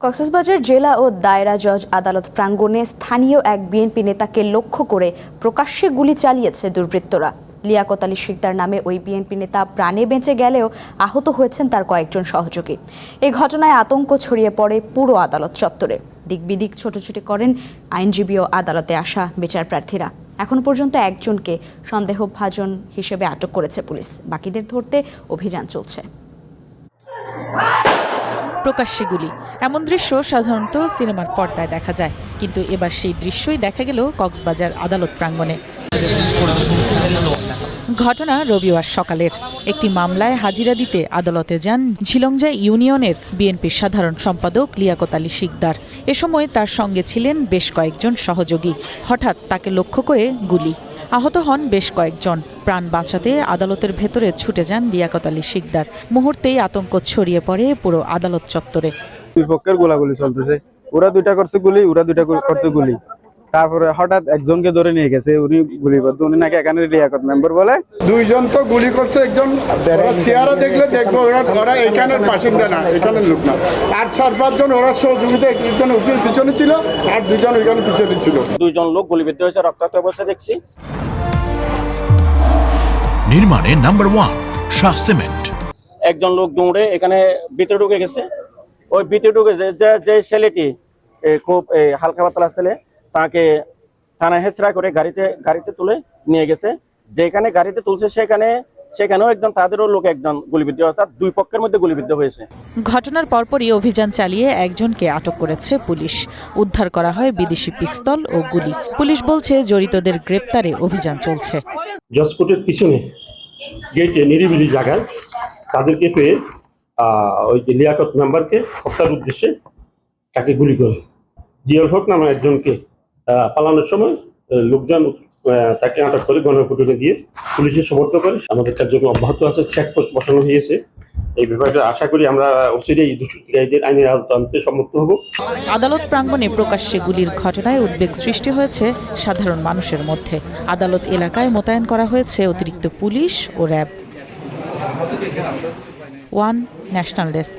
কক্সবাজার জেলা ও দায়রা জজ আদালত প্রাঙ্গণে স্থানীয় এক বিএনপি নেতাকে লক্ষ্য করে প্রকাশ্যে গুলি চালিয়েছে দুর্বৃত্তরা। লিয়াকত আলী শিকদার নামে ওই বিএনপি নেতা প্রাণে বেঁচে গেলেও আহত হয়েছেন তার কয়েকজন সহযোগী। এই ঘটনায় আতঙ্ক ছড়িয়ে পড়ে পুরো আদালত চত্বরে। দিক বিদিক ছোটাছুটি করেন আইনজীবী ও আদালতে আসা বিচার প্রার্থীরা। এখন পর্যন্ত একজনকে সন্দেহভাজন হিসেবে আটক করেছে পুলিশ, বাকিদের ধরতে অভিযান চলছে। প্রকাশ্যে গুলি, এমন দৃশ্য সাধারণত সিনেমার পর্দায় দেখা যায়, কিন্তু এবার সেই দৃশ্যই দেখা গেল কক্সবাজার আদালত প্রাঙ্গণে। ঘটনা রবিবার সকালের একটি মামলায় হাজিরা দিতে আদালতে যান ঝিলংজা ইউনিয়নের বিএনপির সাধারণ সম্পাদক লিয়াকত আলী শিকদার। এ সময় তার সঙ্গে ছিলেন বেশ কয়েকজন সহযোগী। হঠাৎ তাকে লক্ষ্য করে গুলি, আহত হন বেশ কয়েকজন। প্রাণ বাঁচাতে আদালতের ভেতরে ছুটে যান লিয়াকত আলী শিকদার। মুহূর্তেই আতঙ্ক ছড়িয়ে পড়ে পুরো আদালত চত্বরে। দুই পক্ষের গোলাগুলি চলতেছে, ওরা দুইটা করছে গুলি, ওরা দুইটা করছে গুলি। তারপরে হঠাৎ একজনকে ধরে নিয়ে গেছে, উনি গুলি করতে, উনি নাকি এখানে লিয়াকত মেম্বার বলে। দুইজন তো গুলি করছে, একজন চেয়ারে দেখলে দেখবো ওরা এখানের বাসিন্দা না, এখানের লোক না। আর 4-5 জন ওরা সহযোগিতা, একজন উকিল পিছনে ছিল আর দুজন ওইখানে পিছনে ছিল। দুইজন লোক গুলিবিদ্ধ হয়েছে, রক্তাক্ত অবস্থা দেখছি। নির্মাণে নাম্বার 1 শাহ সিমেন্ট। একজন লোক দৌড়ে এখানে ভিতরে ঢুকে গেছে। ওই ভিতরে ঢুকে যে ছেলেটি খুব হালকা পাতলা ছেলে, তাকে থানায় হেঁচড়া করে গাড়িতে তুলে নিয়ে গেছে। যেখানে গাড়িতে তুলছে সেখানেও একজন তাদেরও লোক একজন গুলিবিদ্ধ, অর্থাৎ দুই পক্ষের মধ্যে গুলিবিদ্ধ হয়েছে। ঘটনার পরপরই অভিযান চালিয়ে একজনকে আটক করেছে পুলিশ। উদ্ধার করা হয় বিদেশি পিস্তল ও গুলি। পুলিশ বলছে জড়িতদের গ্রেপ্তারে অভিযান চলছে। জজকোর্টের পিছনে গেটে নিরিবিলি জায়গায় তাদেরকে পেয়ে ওই যে লিয়াকত মেম্বারকে হত্যার উদ্দেশ্যে তাকে গুলি করে জিয়াউল হক নামে একজনকে পালানোর সময় লোকজন তাকে আটক করে গণপিটুনি দিয়ে পুলিশে সোপর্দ করে। আমাদের কার্যক্রম অব্যাহত আছে, চেকপোস্ট বসানো হয়েছে। এই ব্যাপারটা আশা করি আমরা অচিরেই দুষ্কৃতিকারীদের আইনের আওতায় আনতে সম্মত হব। আদালত প্রাঙ্গণে প্রকাশ্যে গুলির ঘটনায় উদ্বেগ সৃষ্টি হয়েছে সাধারণ মানুষের মধ্যে। আদালত এলাকায় মোতায়েন করা হয়েছে অতিরিক্ত পুলিশ ও র্যাব। One national desk.